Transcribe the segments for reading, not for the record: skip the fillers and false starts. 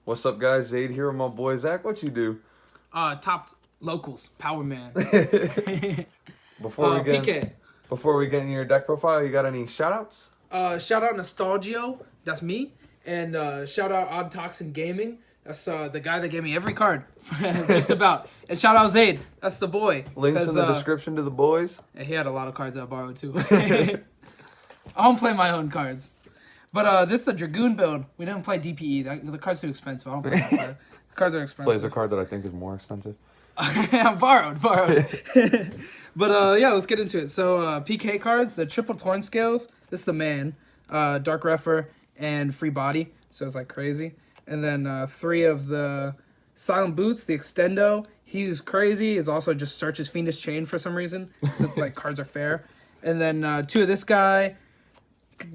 What's up, guys? Zaid here with my boy Zach. What you do? Top locals, Power Man. Before we get PK. Before we get in your deck profile, you got any shout-outs? Shout out Nostal-Gi-Oh, that's me. And shout out Odd Toxin Gaming. That's the guy that gave me every card, just about. And shout out Zaid, that's the boy. Links in the description to the boys. He had a lot of cards I borrowed too. I don't play my own cards. But this is the Dragoon build. We didn't play DPE. The card's too expensive. I don't play that card. The cards are expensive. Plays a card that I think is more expensive. borrowed. But yeah, let's get into it. So PK cards, the triple torn scales. This is the man, Dark Refer, and Free Body. So it's like crazy. And then 3 of the Silent Boots, the Extendo. He's crazy. He's also just searches Fiendish Chain for some reason. So like cards are fair. And then 2 of this guy.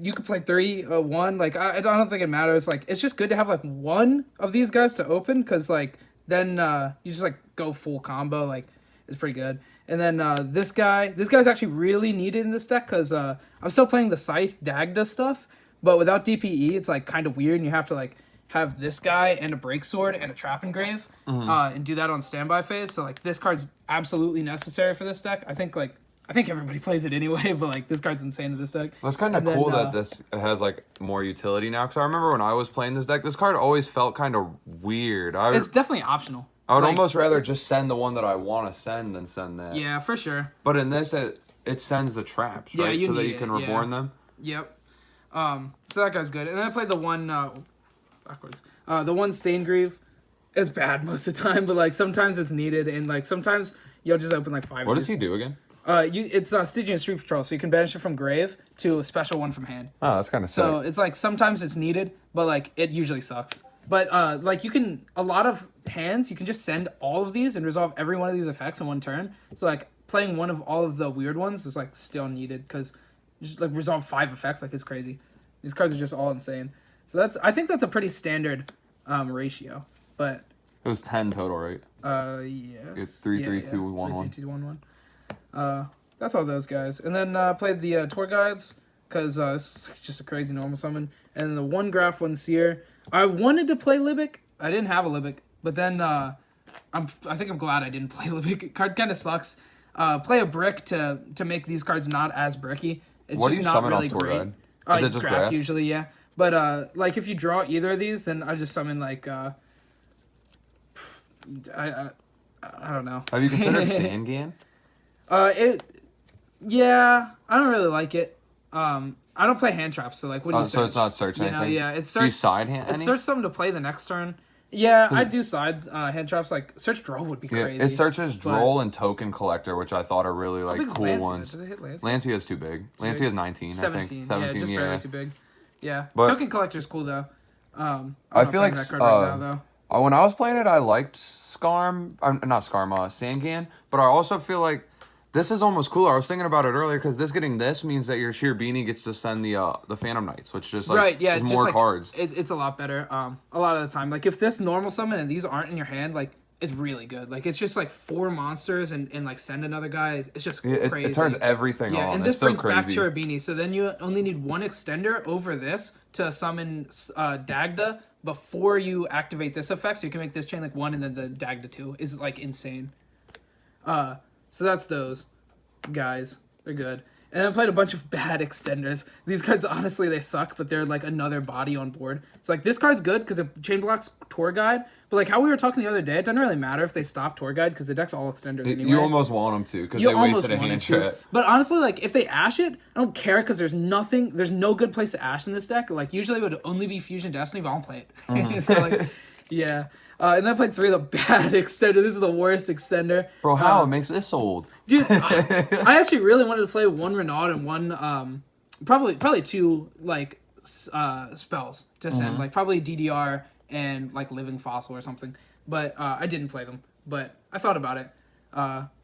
You could play 3, 1. Like I don't think it matters. Like it's just good to have like 1 of these guys to open, because like then you just like go full combo. Like it's pretty good. And then this guy's actually really needed in this deck, because I'm still playing the Scythe Dagda stuff, but without DPE, it's like kind of weird, and you have to like have this guy and a Break Sword and a Trap Engrave, and do that on standby phase. So like this card's absolutely necessary for this deck. I think everybody plays it anyway, but like this card's insane in this deck. Well, it's kind of cool that this has like more utility now, because I remember when I was playing this deck, this card always felt kind of weird. It's definitely optional. I would almost rather just send the one that I want to send than send that. Yeah, for sure. But in this, it sends the traps, right? Yeah, so that you can reborn them. Yep. So that guy's good. And then I played the one backwards. The one Staingreave. It's bad most of the time, but like sometimes it's needed, and like sometimes you'll just open like 5. What does he do again? It's Stygian Street Patrol, so you can banish it from grave to a special one from hand. Oh, that's kind of sick. So it's like sometimes it's needed, but like it usually sucks. But like you can, a lot of hands, you can just send all of these and resolve every one of these effects in one turn. So like playing one of all of the weird ones is like still needed, because just like resolve 5 effects, like it's crazy. These cards are just all insane. So I think that's a pretty standard ratio. But it was 10 total, right? Yes. 3, 3, 2, 1, 1. 3, 2, 1, 1. That's all those guys. And then played the Tour Guides, because it's just a crazy normal summon. And the 1 Graph, 1 Seer. I wanted to play Libic. I didn't have a Libic. But then I think I'm glad I didn't play Libic. Card kind of sucks. Play a Brick to make these cards not as bricky. It's what just do you not summon really on Tour great. Guide? Is it just graph usually, yeah. But like if you draw either of these, then I just summon like I don't know. Have you considered Sangan? Yeah, I don't really like it. I don't play hand traps, so like when you search, so it's not search anything. Yeah, it's search. Do you side hand? It's search something to play the next turn. Yeah, I do side hand traps. Like search Droll would be crazy. It searches Droll and Token Collector, which I thought are really like cool Lancia? ones. Does it hit Lancia? Lancia's too big. Lancia's 19, 17. I think. 17, yeah, just barely too big. Yeah, but Token Collector's cool though. I feel like that card right now, though. When I was playing it, I liked Sangan, but I also feel like this is almost cooler. I was thinking about it earlier, because getting this means that your Sheer Beanie gets to send the Phantom Knights, which just like is more like, cards. It's a lot better. A lot of the time, like if this normal summon and these aren't in your hand, like it's really good. Like it's just like 4 monsters and like send another guy. It's just crazy. It turns everything on. Yeah, and this it's brings so back crazy. Cherubini. So then you only need 1 extender over this to summon Dagda before you activate this effect. So you can make this chain like 1, and then the Dagda 2 is like insane. So that's those guys. They're good. And I played a bunch of bad extenders. These cards, honestly, they suck, but they're like another body on board. So like this card's good because it chain blocks Tour Guide. But like how we were talking the other day, it doesn't really matter if they stop Tour Guide, because the deck's all extenders anyway. You almost want them to, because they wasted a hand trap. But honestly, like if they ash it, I don't care, because there's no good place to ash in this deck. Like usually it would only be Fusion Destiny, but I don't play it. So like, yeah. And then I played 3 of the bad extender. This is the worst extender. Bro, how? It makes this old. Dude, I actually really wanted to play 1 Renaud and 1, probably 2, like, spells to send. Like, probably DDR and, like, Living Fossil or something. But I didn't play them. But I thought about it.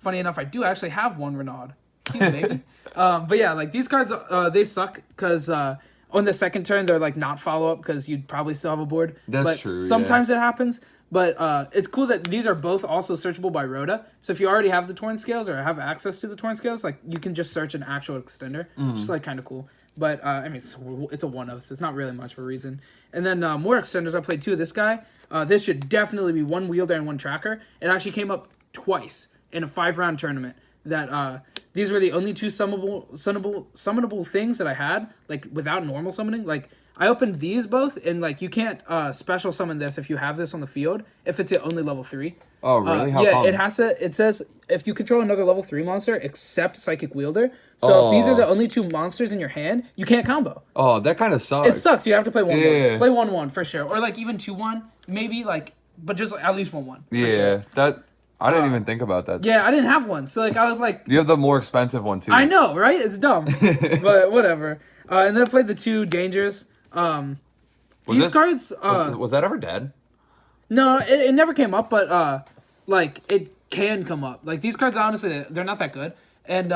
Funny enough, I do actually have 1 Renaud. Cute, baby. But yeah, like, these cards, they suck because... on the second turn, they're like not follow up, because you'd probably still have a board. That's true. Sometimes it happens, but it's cool that these are both also searchable by Rhoda. So if you already have the Torn Scales or have access to the Torn Scales, like you can just search an actual extender, which is like kind of cool. But I mean, it's a 1-of, so it's not really much of a reason. And then more extenders. I played 2 of this guy. This should definitely be one wielder and one tracker. It actually came up twice in a 5-round tournament. That these were the only two summonable things that I had, like without normal summoning. Like I opened these both, and like you can't special summon this if you have this on the field if it's at only level 3. Oh really? How yeah, come? it has to. It says if you control another level 3 monster except Psychic Wielder. So if these are the only 2 monsters in your hand, you can't combo. Oh, that kind of sucks. It sucks. You have to play 1-1. Yeah. Play 1-1 for sure, or like even 2-1, maybe like, but just like, at least 1-1. Yeah, sure. that I didn't even think about that. Yeah, I didn't have one, so like I was like, you have the more expensive one too. I know, right? It's dumb, but whatever. And then I played the 2 dangers. These cards. Was that ever dead? No, it never came up, but like it can come up. Like these cards, honestly, they're not that good. And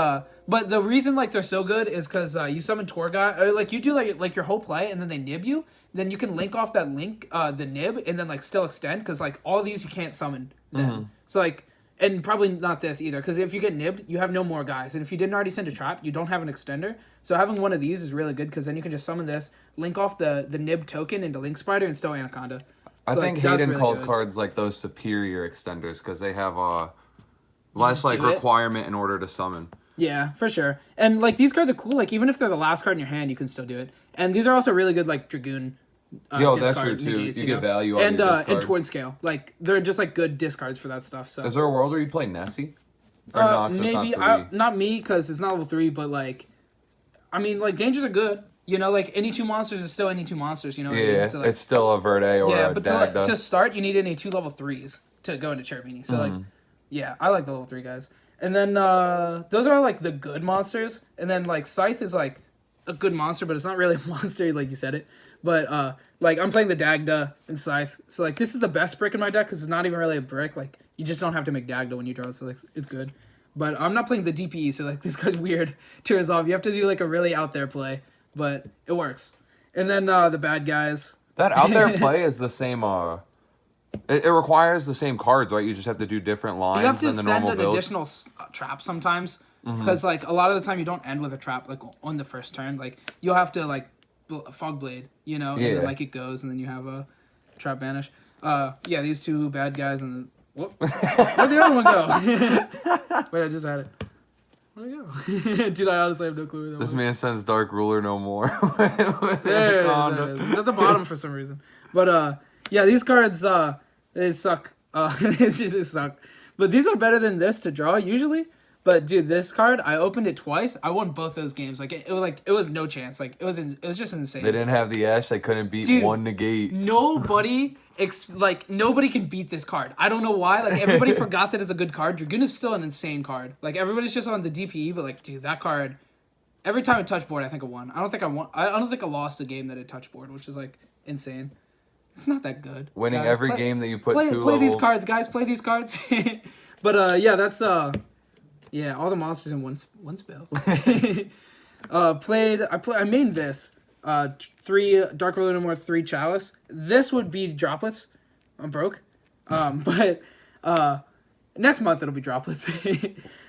but the reason like they're so good is because you summon Tour Guy, or like you do like your whole play, and then they nib you. Then you can link off that link, the nib, and then like still extend because like all these you can't summon. Then. So like, and probably not this either because if you get nibbed, you have no more guys, and if you didn't already send a trap, you don't have an extender. So having one of these is really good because then you can just summon this, link off the nib token into Link Spider, and still Anaconda. I So, think like, Hayden really calls good. cards like those superior extenders because they have less like do it. requirement in order to summon. Yeah, for sure. And like these cards are cool. Like even if they're the last card in your hand, you can still do it. And these are also really good like Dragoon. Yo, that's discard true too. negates, You get value out and of your discard. and Torn Scale. Like they're just like good discards for that stuff. So Is there a world where you play Nessie? Or Nox, maybe it's not 3? not me because it's not level 3. But like, I mean, like dangers are good. You know, like any 2 monsters is still any 2 monsters. You know what I Yeah, mean? So, like, it's still a Verde or yeah, a but Dagda. to start, you need any 2 level 3s to go into Cherubini. So like, yeah, I like the level 3 guys. And then those are like the good monsters. And then like Scythe is like a good monster, but it's not really a monster like you said it. But like I'm playing the Dagda and Scythe, so like this is the best brick in my deck because it's not even really a brick. Like you just don't have to make Dagda when you draw it, so like it's good. But I'm not playing the DPE, so like this card's weird to resolve. You have to do like a really out there play, but it works. And then the bad guys. That out there play is the same. It requires the same cards, right? You just have to do different lines You have to than the send normal an build. additional trap sometimes because like a lot of the time you don't end with a trap like on the first turn. Like you'll have to like Fog Blade, you know, and then like it goes, and then you have a trap banish. Yeah, these 2 bad guys, and then whoop, where'd the other one go? Wait, I just had it. Where'd it go? Dude, I honestly have no clue where that This was. man sends Dark Ruler no more. There it is. It's at the bottom for some reason. But yeah, these cards they suck. They suck. But these are better than this to draw usually. But dude, this card I opened it twice. I won both those games. Like it was no chance. Like it was just insane. They didn't have the Ash. They couldn't beat Dude, one negate. Nobody nobody can beat this card. I don't know why. Like everybody forgot that it's a good card. Dragoon is still an insane card. Like everybody's just on the DPE, but like dude, that card. Every time it touched board, I think I won. I don't think I lost a game that it touched board, which is like insane. It's not that good. Winning guys. every game that you put play 2 play these level. cards, guys. Play these cards. But yeah, that's yeah, all the monsters in one spell. I mained this. 3 Dark Ruler No More, 3 Chalice. This would be droplets. I'm broke. But next month it'll be droplets.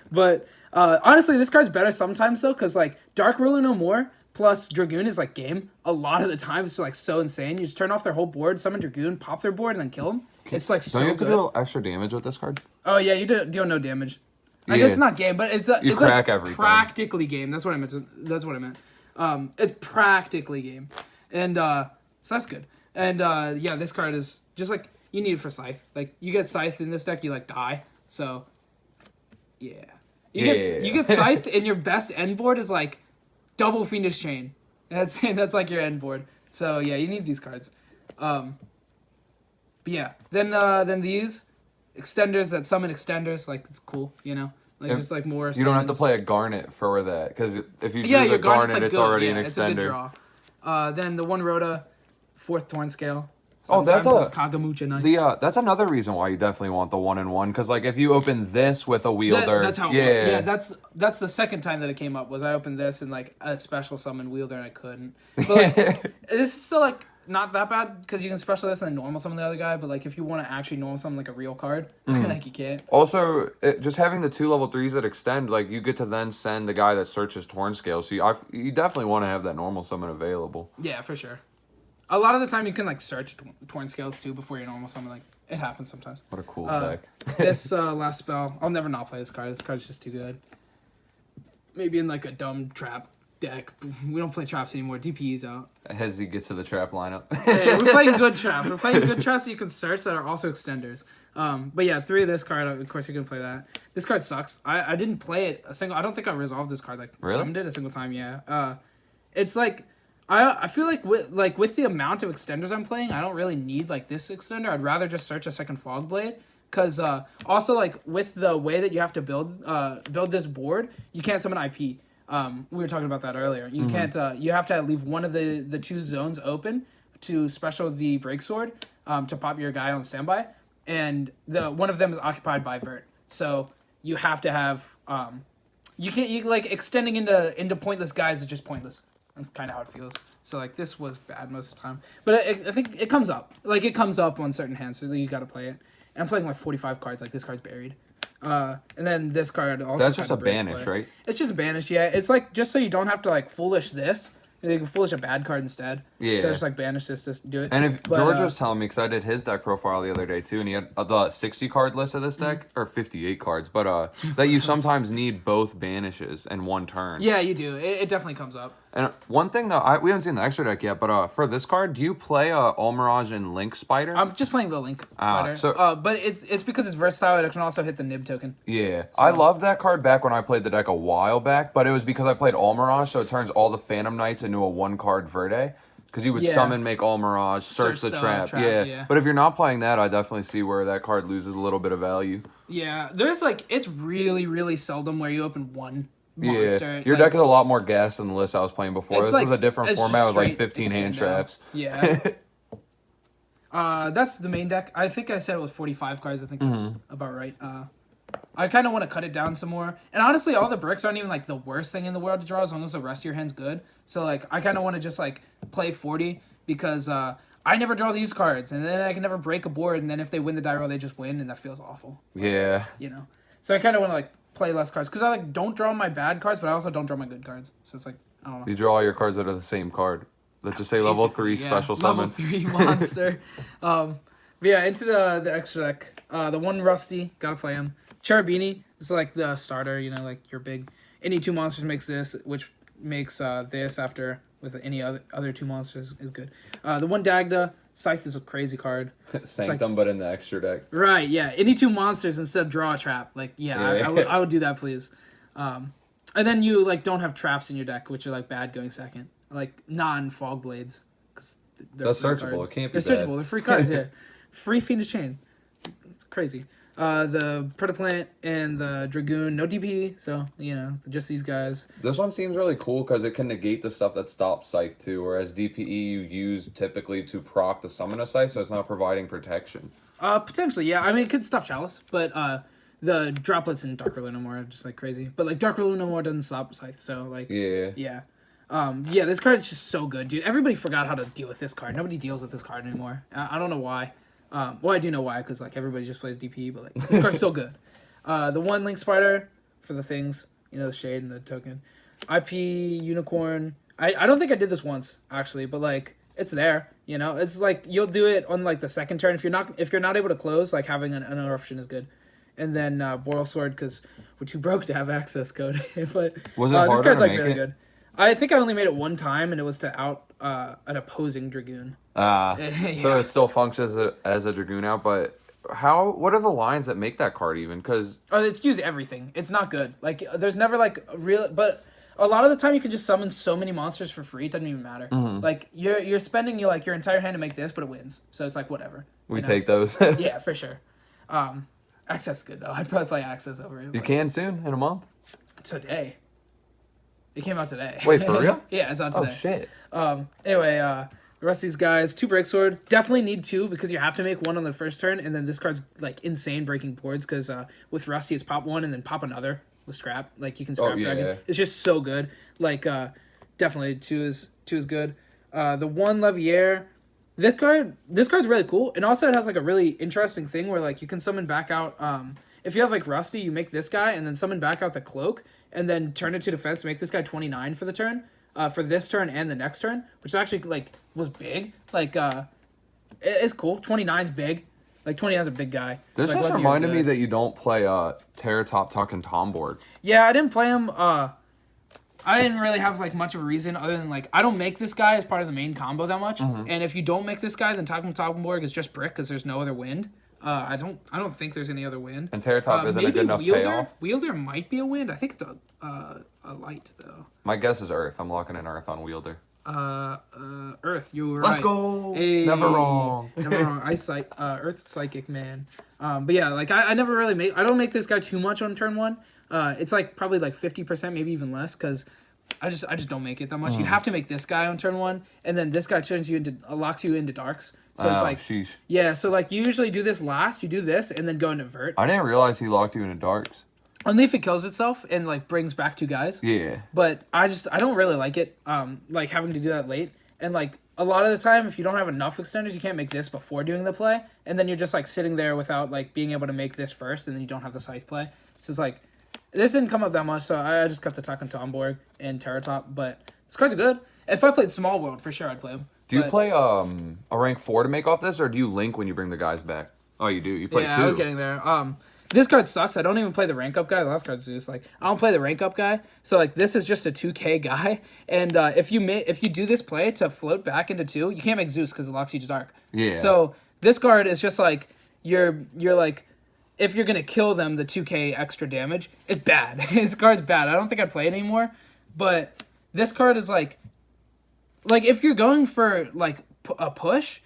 But honestly, this card's better sometimes though, because like Dark Ruler No More plus Dragoon is like game. A lot of the time it's like so insane. You just turn off their whole board, summon Dragoon, pop their board, and then kill them. It's like so Don't you have to good. deal extra damage with this card? Oh yeah, you deal no damage. I Yeah. guess it's not game, but it's You it's crack like everything. practically game. That's what I meant. That's what I meant. It's practically game, and so that's good. And yeah, this card is just like you need it for Scythe. Like you get Scythe in this deck, you like die. So yeah, you get Scythe, and your best end board is like double Fiendish Chain. That's like your end board. So yeah, you need these cards. But yeah, then these extenders that summon extenders, like it's cool, you know. Like just like more. You don't have to summons. play a Garnet for that, because if you do Yeah, the your Garnet, Garnet's like it's good. already Yeah, an it's a good extender. draw. Then the 1 Rhoda, 4th Torn Scale. Oh, that's Sometimes it's Kagamucha Knight. that's another reason why you definitely want the 1-in-1, because like if you open this with a wielder, That's how it works. Yeah, that's the second time that it came up was I opened this and like a special summon wielder and I couldn't. But like this is still like not that bad because you can special this and then normal summon the other guy. But like if you want to actually normal summon like a real card, like you can't. Also, just having the 2 level 3s that extend, like you get to then send the guy that searches Torn Scale. So you definitely want to have that normal summon available. Yeah, for sure. A lot of the time you can like search Torn Scales too before your normal summon. Like it happens sometimes. What a cool deck. This last spell, I'll never not play this card. This card's just too good. Maybe in like a dumb trap deck. We don't play traps anymore. DPE's out. As he gets to the trap lineup. Yeah, we're playing good traps. We're playing good traps so you can search that are also extenders. But yeah, 3 of this card. Of course, you can play that. This card sucks. I didn't play it a single. I don't think I resolved this card like summoned it a single time. Yeah. It's like I feel like with the amount of extenders I'm playing, I don't really need like this extender. I'd rather just search a second Fog Blade. Because also like with the way that you have to build this board, you can't summon IP. We were talking about that earlier. You can't. You have to leave one of the 2 zones open to special the Break Sword to pop your guy on standby, and one of them is occupied by Vert. So you have to have. You like extending into pointless guys is just pointless. That's kind of how it feels. So like this was bad most of the time, but I think it comes up. Like it comes up on certain hands, so you got to play it. And I'm playing like 45 cards. Like this card's buried. And then this card also. That's just a banish, right? It's just a banish, yeah. It's like just so you don't have to like foolish this. You can foolish a bad card instead. Yeah. So just like banish this to do it. And if George was telling me, because I did his deck profile the other day too, and he had the 60 card list of this deck, or 58 cards, but that you sometimes need both banishes in one turn. Yeah, you do. It definitely comes up. And one thing though, we haven't seen the extra deck yet, but for this card, do you play Almirage and Link Spider? I'm just playing the Link Spider. But it's because it's versatile. It can also hit the Nib token. Yeah, so. I loved that card back when I played the deck a while back, but it was because I played Almirage, so it turns all the Phantom Knights into a 1-card Verde. Because you would summon, make Almirage, search the trap. Yeah. But if you're not playing that, I definitely see where that card loses a little bit of value. Yeah, there's like, it's really, really seldom where you open one monster. Yeah, your deck is a lot more gas than the list I was playing before. This was a different format with like 15 hand traps. Yeah. That's the main deck. I think I said it was 45 cards. I think that's about right. I kind of want to cut it down some more. And honestly, all the bricks aren't even like the worst thing in the world to draw as long as the rest of your hand's good. So like, I kind of want to just like play 40 because I never draw these cards, and then I can never break a board. And then if they win the die roll, they just win, and that feels awful. Yeah. You know. So I kind of want to like play less cards because I like don't draw my bad cards, but I also don't draw my good cards. So it's like I don't know. You draw all your cards that are the same card that just say level 3 special summon. Level 3 monster. But yeah, into the extra deck. The one Rusty, gotta play him. Cherubini is like the starter, you know, like your big. Any 2 monsters makes this, which makes this after with any other 2 monsters is good. The one Dagda, Scythe is a crazy card. Sanctum, but in the extra deck. Right, yeah. Any 2 monsters instead of draw a trap. Like, yeah. I would do that, please. And then you like don't have traps in your deck, which are like bad going second. Like non-Fog Blades. That's searchable. Cards. It can't be They're searchable. They're free cards, yeah. Free Fiendish Chain. It's crazy. The Predaplant and the Dragoon, no DP, so, you know, just these guys. This one seems really cool because it can negate the stuff that stops Scythe too, whereas DPE you use typically to proc the summon a Scythe, so it's not providing protection. Potentially, yeah. I mean, it could stop Chalice, but the droplets in Dark Lunomore are just, like, crazy. But, like, Dark Lunomore doesn't stop Scythe, so, like... Yeah. Yeah. Yeah, this card is just so good, dude. Everybody forgot how to deal with this card. Nobody deals with this card anymore. I don't know why. Well, I do know why, because like everybody just plays DP, but like this card's still good. The one Link Spider for the things, you know, the shade and the token. IP Unicorn. I don't think I did this once actually, but like it's there. You know, it's like you'll do it on like the second turn if you're not able to close. Like having an interruption is good. And then Boral Sword because we're too broke to have access code. But was it harder this card's to like make really it? good. I think I only made it one time, and it was to out an opposing Dragoon. Yeah. So it still functions as a Dragoon out, but what are the lines that make that card even? Because it's use everything. It's not good. Like there's never like a real, but a lot of the time you can just summon so many monsters for free. It doesn't even matter. Like you're spending your entire hand to make this, but it wins. So it's like whatever. We take those. Yeah, for sure. Access is good though. I'd probably play Access over it. You can soon in a month. Today. It came out today. Wait, for real? Yeah, it's out today. Oh shit. Anyway, the rest of these guys, 2 Break Sword. Definitely need 2 because you have to make 1 on the first turn, and then this card's like insane breaking boards because with Rusty it's pop 1 and then pop another with Scrap. Like you can Scrap Dragon. Yeah. It's just so good. Like definitely 2 is good. The one Levier. This card's really cool, and also it has like a really interesting thing where like you can summon back out. If you have like Rusty, you make this guy and then summon back out the Cloak and then turn it to defense, make this guy 29 for the turn. for this turn and the next turn, which actually like was big. Like it's cool. 29's big. Like 29's a big guy. This like, just reminded me that you don't play Terratop Tuck and Tom board. Yeah, I didn't play him. I didn't really have like much of a reason other than like I don't make this guy as part of the main combo that much. And if you don't make this guy, then Talkenborg is just brick because there's no other wind. I don't think there's any other wind. And Terratop isn't a good enough payoff. Wielder might be a wind. I think it's a light though. My guess is Earth. I'm locking in Earth on Wielder. Earth. You were Let's right. go. Hey, never wrong. Never wrong. Earth Psychic Man. But yeah, like I never really I don't make this guy too much on turn 1. It's like probably like 50%, maybe even less, because I just don't make it that much. You have to make this guy on turn 1, and then this guy locks you into darks. So it's like, sheesh. Yeah, so like you usually do this last, you do this, and then go into vert. I didn't realize he locked you into darks. Only if it kills itself and like brings back 2 guys. Yeah. But I don't really like it, like having to do that late. And like a lot of the time, if you don't have enough extenders, you can't make this before doing the play, and then you're just like sitting there without like being able to make this first, and then you don't have the scythe play. So it's like this didn't come up that much, so I just got the Tuck and Tomborg and Terratop. But these cards are good. If I played Small World, for sure I'd play them. Do you play a rank 4 to make off this, or do you link when you bring the guys back? Oh, you do. You play 2. Yeah, I was getting there. This card sucks. I don't even play the rank up guy. The last card's Zeus. Like I don't play the rank up guy. So like this is just a 2K guy. And if you do this play to float back into 2, you can't make Zeus because it locks you to dark. Yeah. So this card is just like you're like if you're gonna kill them, the 2K extra damage. It's bad. This card's bad. I don't think I'd play it anymore. But this card is like if you're going for like a push.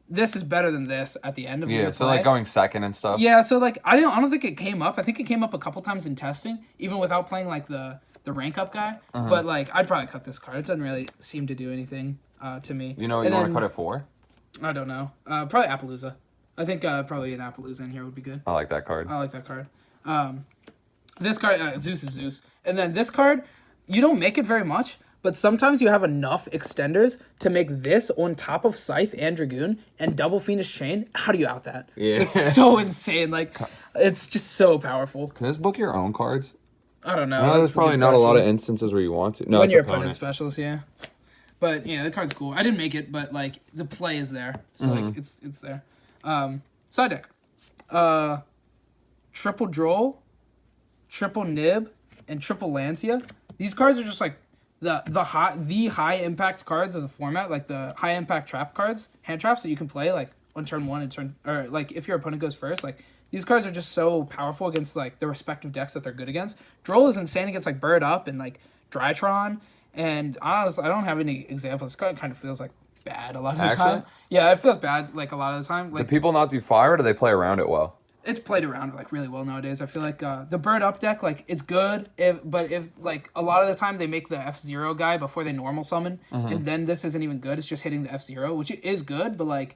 This is better than this at the end of your play. So like going second and stuff. Yeah, so like I don't think it came up. I think it came up a couple times in testing, even without playing like the rank up guy. But like I'd probably cut this card. It doesn't really seem to do anything to me. You know what you want to cut it for? I don't know. Probably Appaloosa. I think probably an Appaloosa in here would be good. I like that card. I like that card. This card, Zeus is Zeus. And then this card, you don't make it very much. But sometimes you have enough extenders to make this on top of Scythe and Dragoon and double Fiendish Chain. How do you out that? Yeah. It's so insane. Like, it's just so powerful. Can this book your own cards? I don't know. No, there's probably not a lot of instances where you want to. No, when you're opponent specialist, yeah. But, yeah, the card's cool. I didn't make it, but, like, the play is there. So, like, it's there. Side deck. Triple Droll, Triple Nib, and Triple Lancia. These cards are just, like, the high impact cards of the format, like the high impact trap cards, hand traps that you can play like on turn 1 and or like if your opponent goes first, like these cards are just so powerful against like the respective decks that they're good against. Droll is insane against like Bird Up and like Drytron, and honestly, I don't have any examples. This card kind of feels like bad a lot of the time. Yeah, it feels bad like a lot of the time. Like, do people not do fire, or do they play around it well? It's played around like really well nowadays. I feel like the Bird Up deck, like it's good, but if like a lot of the time they make the F-Zero guy before they normal summon, and then this isn't even good. It's just hitting the F-Zero, which is good, but like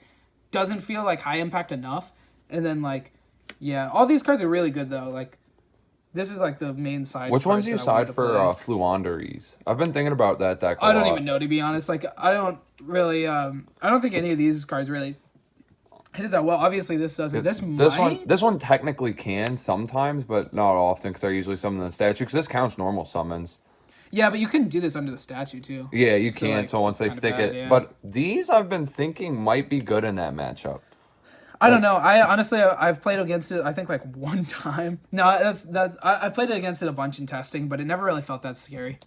doesn't feel like high impact enough. And then like, yeah, all these cards are really good though. Like this is like the main side. Which ones do you side for Fluanderies? I've been thinking about that deck. I don't even know, to be honest. Like I don't really, I don't think any of these cards really hit it that well. Obviously, this doesn't. This one technically can sometimes, but not often because they're usually summoned in the statue. Because this counts normal summons. Yeah, but you can do this under the statue too. Yeah, you can. Like, so once they stick it, yeah. But these I've been thinking might be good in that matchup. I don't know. I honestly, I've played against it. I think like one time. No, I played it against it a bunch in testing, but it never really felt that scary.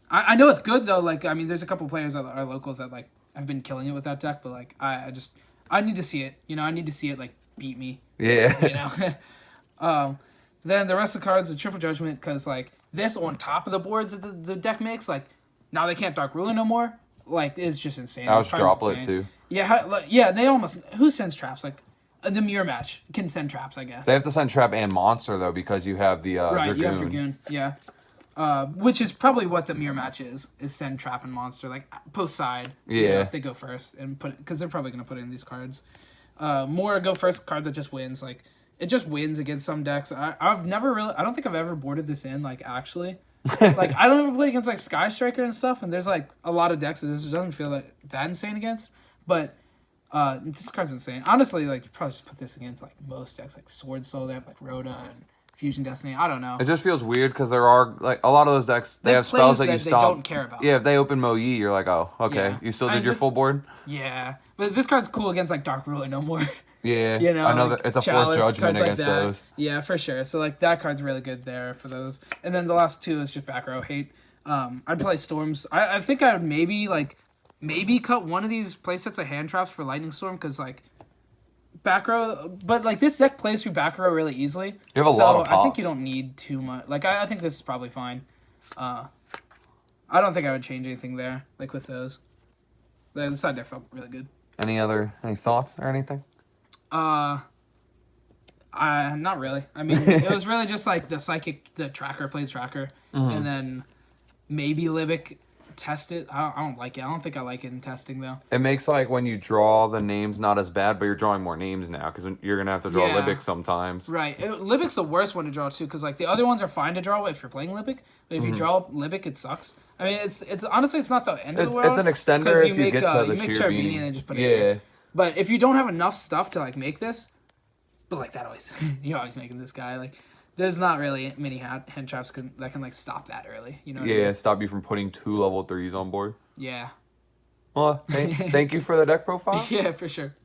I know it's good though. Like I mean, there's a couple players that are locals that like have been killing it with that deck, but like I need to see it. You know, I need to see it like beat me. Yeah. You know. Then the rest of the cards, the Triple Judgment, because like this on top of the boards that the deck makes, like now they can't Dark Ruler no more. Like it's just insane. That was Droplet too. Yeah, yeah. They almost who sends traps like. The mirror match can send traps, I guess. They have to send trap and monster though because you have the right. Dragoon. You have Dragoon, yeah. Which is probably what the mirror match is send trap and monster like post side. Yeah. You know, if they go first and put it because they're probably gonna put it in these cards. More go first card that just wins like it just wins against some decks. I've never really I don't think I've ever boarded this in like actually. Like I don't ever play against like Sky Striker and stuff, and there's like a lot of decks that this doesn't feel like that insane against, but. This card's insane. Honestly, like you probably just put this against like most decks, like Sword Soul. They have like Rhoda and Fusion Destiny. I don't know. It just feels weird because there are like a lot of those decks. They have spells that you stop. They don't care about. Yeah, if they open Mo Yi, you're like, oh, okay, you still did your full board. Yeah, but this card's cool against like Dark Ruler no more. Yeah, you know, another it's a Fourth Judgment against those. Yeah, for sure. So like that card's really good there for those. And then the last two is just back row hate. I'd play Storms. I think I would maybe cut one of these playsets of hand traps for Lightning Storm because like back row, but like this deck plays through back row really easily. You have a lot of pops. I think you don't need too much. Like I think this is probably fine. I don't think I would change anything there. Like with those, the side deck felt really good. Any thoughts or anything? Not really. I mean, it was really just like the tracker plays tracker, and then maybe Libic test it. I don't like it. I don't think I like it in testing though. It makes like when you draw the names not as bad, but you're drawing more names now because you're gonna have to draw Libic sometimes. Right. Libic's the worst one to draw too because like the other ones are fine to draw if you're playing Libic, but if you draw Libic, it sucks. I mean, it's honestly it's not the end of the world. It's an extender if you get to the Cherubini and then just put it in. But if you don't have enough stuff to like make this, but like that always you're always making this guy like. There's not really many hand traps that can like stop that early. You know what I mean? Stop you from putting 2 level 3s on board. Yeah. Well, thank you for the deck profile. Yeah, for sure.